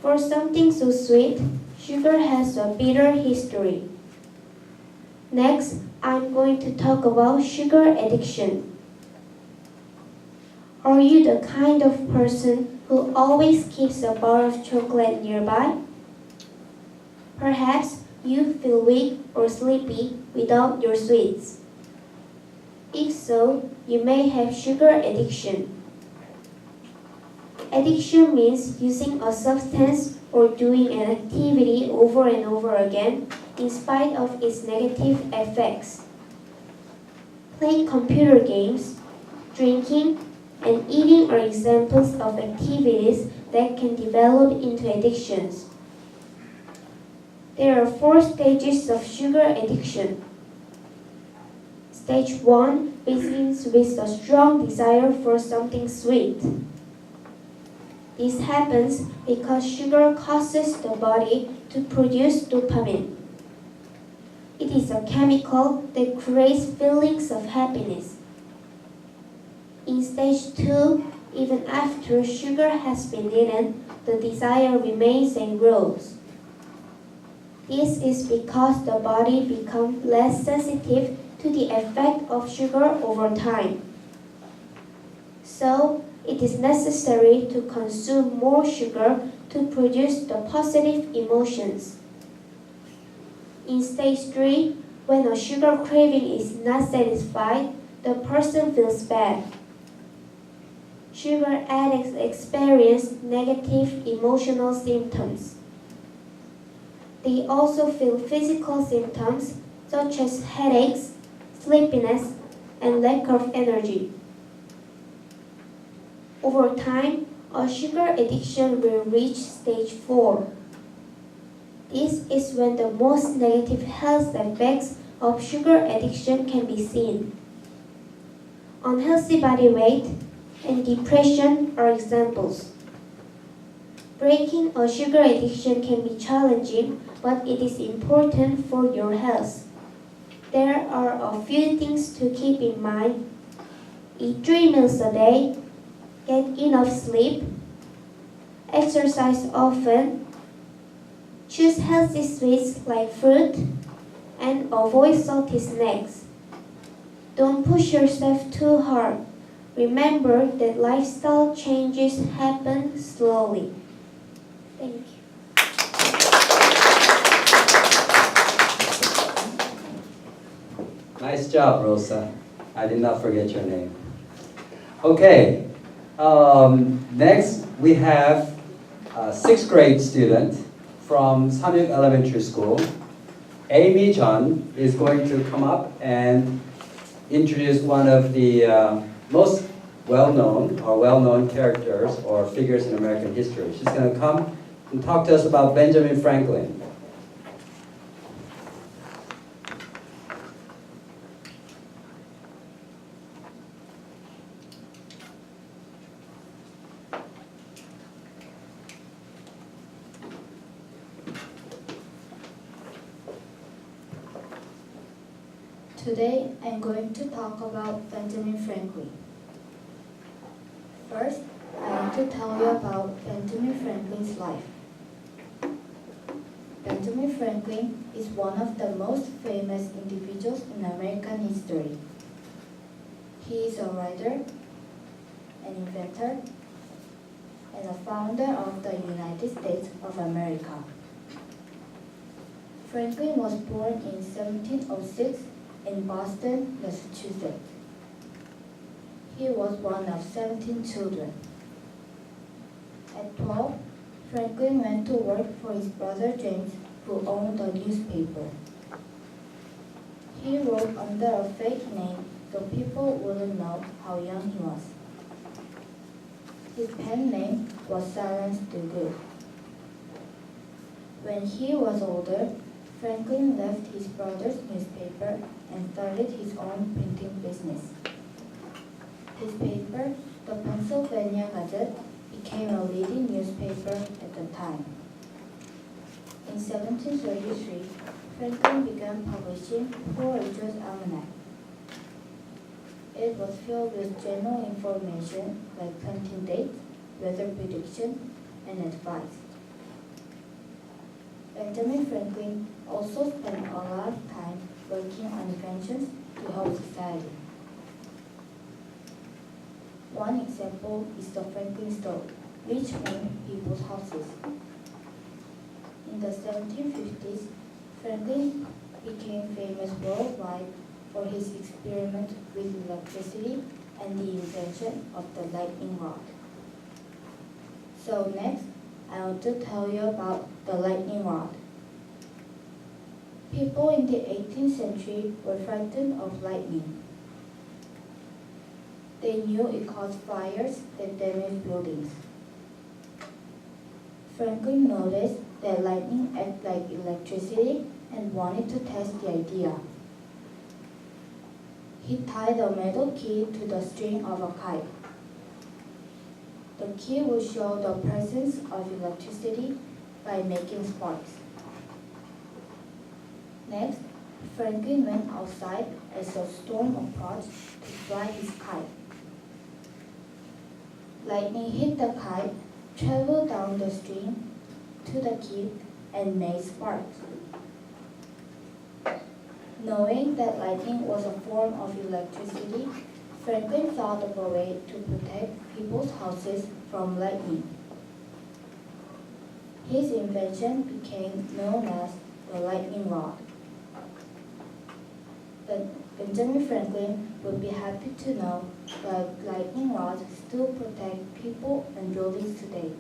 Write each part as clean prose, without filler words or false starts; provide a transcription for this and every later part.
For something so sweet, sugar has a bitter history. Next, I'm going to talk about sugar addiction. Are you the kind of person who always keeps a bar of chocolate nearby? Perhaps you feel weak or sleepy without your sweets. If so, you may have sugar addiction. Addiction means using a substance or doing an activity over and over again in spite of its negative effects. Playing computer games, drinking, and eating are examples of activities that can develop into addictions. There are 4 stages of sugar addiction. Stage 1 begins with a strong desire for something sweet. This happens because sugar causes the body to produce dopamine. It is a chemical that creates feelings of happiness. In stage 2, even after sugar has been eaten, the desire remains and grows. This is because the body becomes less sensitive to the effect of sugar over time. So, it is necessary to consume more sugar to produce the positive emotions. In stage 3, when a sugar craving is not satisfied, the person feels bad. Sugar addicts experience negative emotional symptoms. They also feel physical symptoms such as headaches, sleepiness, and lack of energy. Over time, a sugar addiction will reach stage 4. This is when the most negative health effects of sugar addiction can be seen. Unhealthy body weight and depression are examples. Breaking a sugar addiction can be challenging, but it is important for your health. There are a few things to keep in mind. Eat 3 meals a day, get enough sleep, exercise often, choose healthy sweets like fruit, and avoid salty snacks. Don't push yourself too hard. Remember that lifestyle changes happen slowly. Thank you. Nice job, Rosa. I did not forget your name. Okay, next we have a 6th grade student from Samyuk Elementary School. Amy Chun is going to come up and introduce one of the most well-known characters or figures in American history. She's going to come and talk to us about Benjamin Franklin. Today, I'm going to talk about Benjamin Franklin. First, I want to tell you about Benjamin Franklin's life. Benjamin Franklin is one of the most famous individuals in American history. He is a writer, an inventor, and a founder of the United States of America. Franklin was born in 1706 in Boston, Massachusetts. He was one of 17 children. At 12, Franklin went to work for his brother James, who owned a newspaper. He wrote under a fake name so people wouldn't know how young he was. His pen name was Silence the Good. When he was older, Franklin left his brother's newspaper and started his own printing business. His paper, the Pennsylvania Gazette, became a leading newspaper at the time. In 1733, Franklin began publishing Poor Richard's Almanac. It was filled with general information like planting dates, weather prediction, and advice. Benjamin Franklin also spent a lot of time working on inventions to help society. One example is the Franklin stove, which warmed people's houses. In the 1750s, Franklin became famous worldwide for his experiment with electricity and the invention of the lightning rod. So next, I want to tell you about the lightning rod. People in the 18th century were frightened of lightning. They knew it caused fires that damaged buildings. Franklin noticed that lightning acted like electricity and wanted to test the idea. He tied a metal key to the string of a kite. The key would show the presence of electricity by making sparks. Next, Franklin went outside as a storm approached to fly his kite. Lightning hit the kite, traveled down the string to the key, and made sparks. Knowing that lightning was a form of electricity, Franklin thought of a way to protect people's houses from lightning. His invention became known as the lightning rod. But Benjamin Franklin would be happy to know that lightning rods still protect people and buildings today.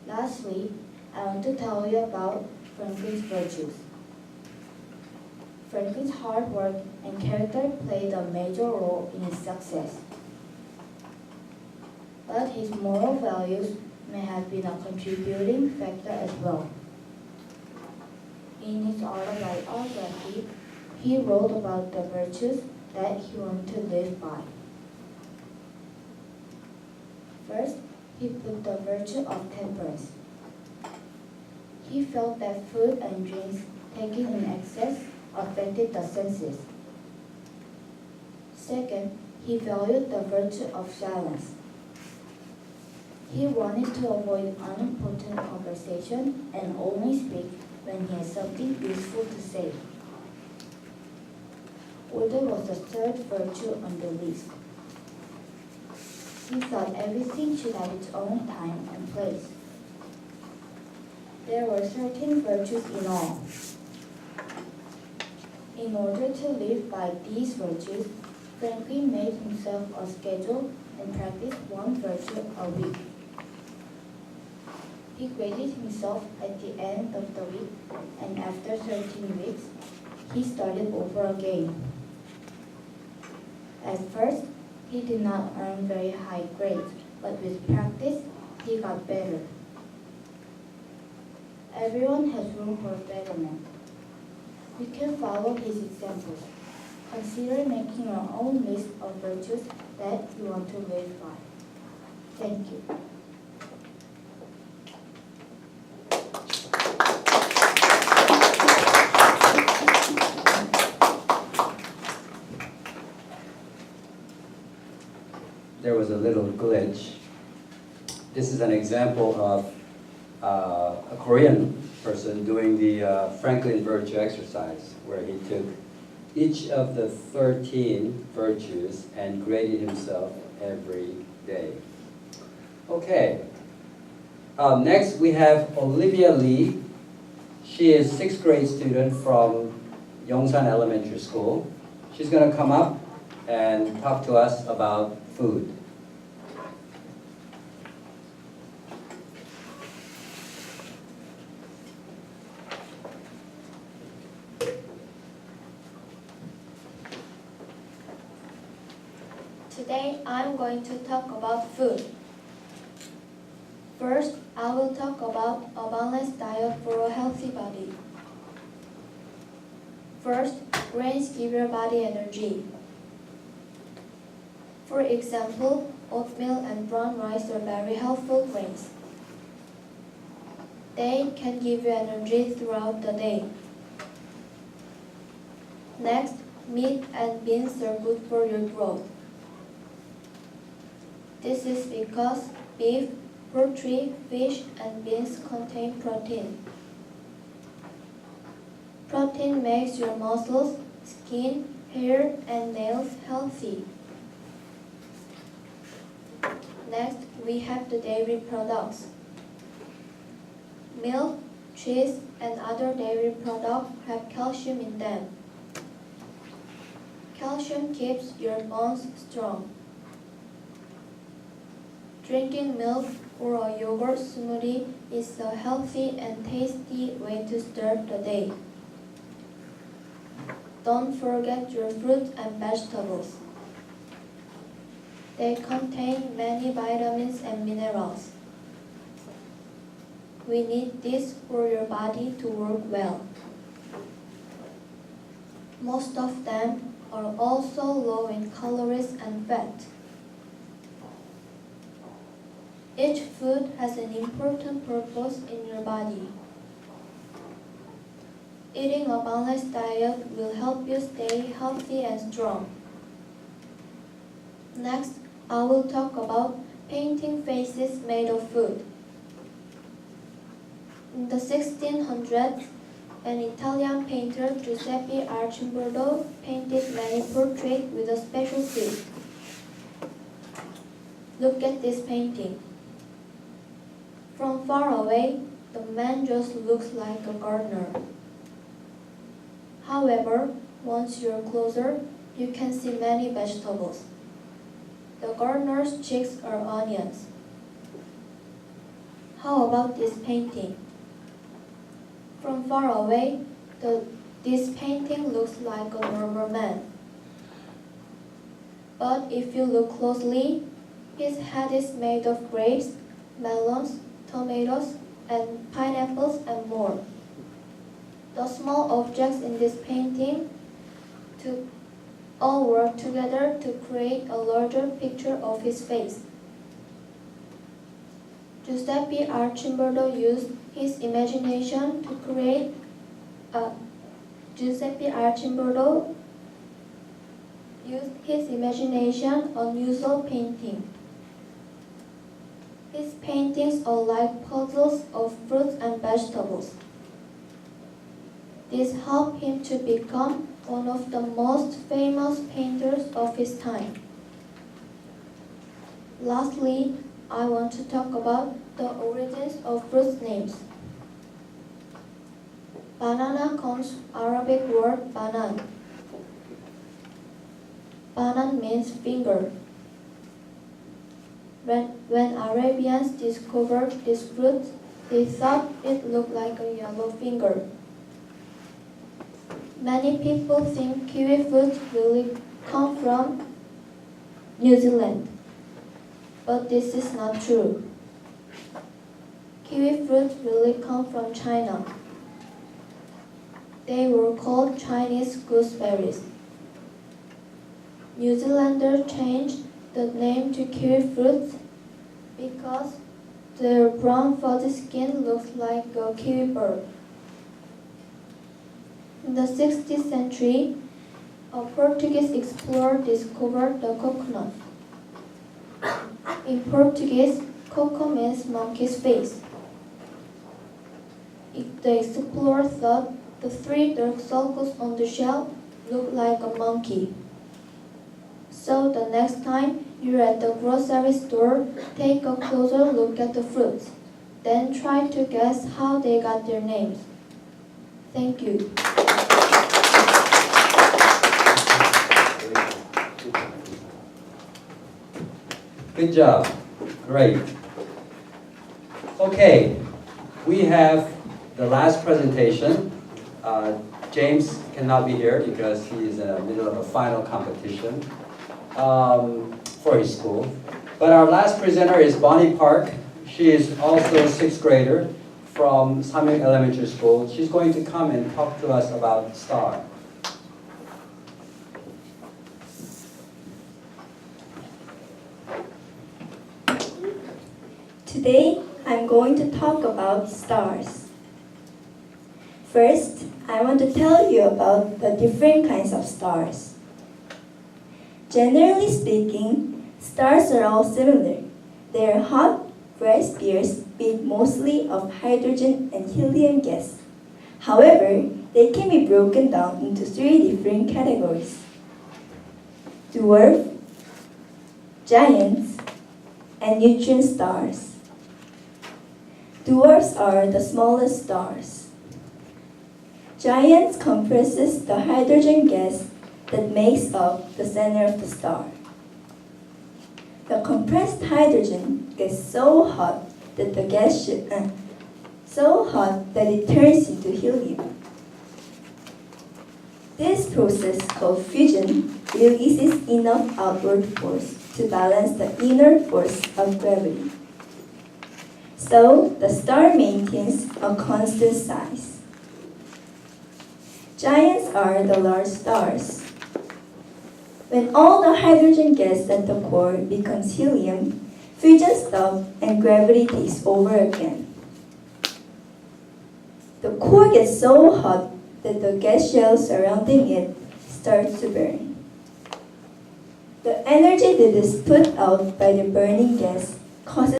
Lastly, I want to tell you about Franklin's virtues. Franklin's hard work and character played a major role in his success. But his moral values may have been a contributing factor as well. In his autobiography, he wrote about the virtues that he wanted to live by. First, he put the virtue of temperance. He felt that food and drinks taken in excess affected the senses. Second, he valued the virtue of silence. He wanted to avoid unimportant conversation and only speak when he had something useful to say. Order was the third virtue on the list. He thought everything should have its own time and place. There were 13 virtues in all. In order to live by these virtues, Franklin made himself a schedule and practiced one virtue a week. He graded himself at the end of the week, and after 13 weeks, he started over again. At first, he did not earn very high grades, but with practice, he got better. Everyone has room for betterment. You can follow his examples. Consider making your own list of virtues that you want to live by. Thank you. There was a little glitch. This is an example of a Korean person doing the Franklin virtue exercise, where he took each of the 13 virtues and graded himself every day. Okay. Next we have Olivia Lee. She is 6th grade student from Yongsan Elementary School. She's going to come up and talk to us about food. Today I'm going to talk about food. First, I will talk about a balanced diet for a healthy body. First, grains give your body energy. For example, oatmeal and brown rice are very helpful grains. They can give you energy throughout the day. Next, meat and beans are good for your growth. This is because beef, Poultry, fish, and beans contain protein. Protein makes your muscles, skin, hair, and nails healthy. Next, we have the dairy products. Milk, cheese, and other dairy products have calcium in them. Calcium keeps your bones strong. Drinking milk or a yogurt smoothie is a healthy and tasty way to start the day. Don't forget your fruits and vegetables. They contain many vitamins and minerals. We need this for your body to work well. Most of them are also low in calories and fat. Each food has an important purpose in your body. Eating a balanced diet will help you stay healthy and strong. Next, I will talk about painting faces made of food. In the 1600s, an Italian painter, Giuseppe Arcimboldo, painted many portraits with a special twist. Look at this painting. From far away, the man just looks like a gardener. However, once you're closer, you can see many vegetables. The gardener's cheeks are onions. How about this painting? From far away, this painting looks like a normal man. But if you look closely, his head is made of grapes, melons, tomatoes, and pineapples and more. The small objects in this painting all work together to create a larger picture of his face. Giuseppe Arcimboldo used his imagination to create unusual painting. His paintings are like puzzles of fruits and vegetables. This helped him to become one of the most famous painters of his time. Lastly, I want to talk about the origins of fruit names. Banana comes from Arabic word banan. Banan means finger. When Arabians discovered this fruit, they thought it looked like a yellow finger. Many people think kiwi fruit really come from New Zealand, but this is not true. Kiwi fruit really come from China. They were called Chinese gooseberries. New Zealanders changed the name to kiwi fruit because their brown fuzzy skin looks like a kiwi bird. In the 16th century, a Portuguese explorer discovered the coconut. In Portuguese, coco means monkey's face. The explorer thought the three dark circles on the shell looked like a monkey. So the next time you're at the grocery store, take a closer look at the fruits. Then try to guess how they got their names. Thank you. Good job. Great. Okay, we have the last presentation. James cannot be here because he is in the middle of a final competition for his school. But our last presenter is Bonnie Park. She is also a 6th grader from Samyuk Elementary School. She's going to come and talk to us about star. Today, I'm going to talk about stars. First, I want to tell you about the different kinds of stars. Generally speaking, stars are all similar. They are hot, fresh beers made mostly of hydrogen and helium gas. However, they can be broken down into 3 different categories: dwarf, giants, and neutron stars. Dwarfs are the smallest stars. Giants compresses the hydrogen gas that makes up the center of the star. The compressed hydrogen gets so hot that it turns into helium. This process called fusion releases enough outward force to balance the inner force of gravity. So the star maintains a constant size. Giants are the large stars. When all the hydrogen gas at the core becomes helium, fusion stops and gravity takes over again. The core gets so hot that the gas shell surrounding it starts to burn. The energy that is put out by the burning gas causes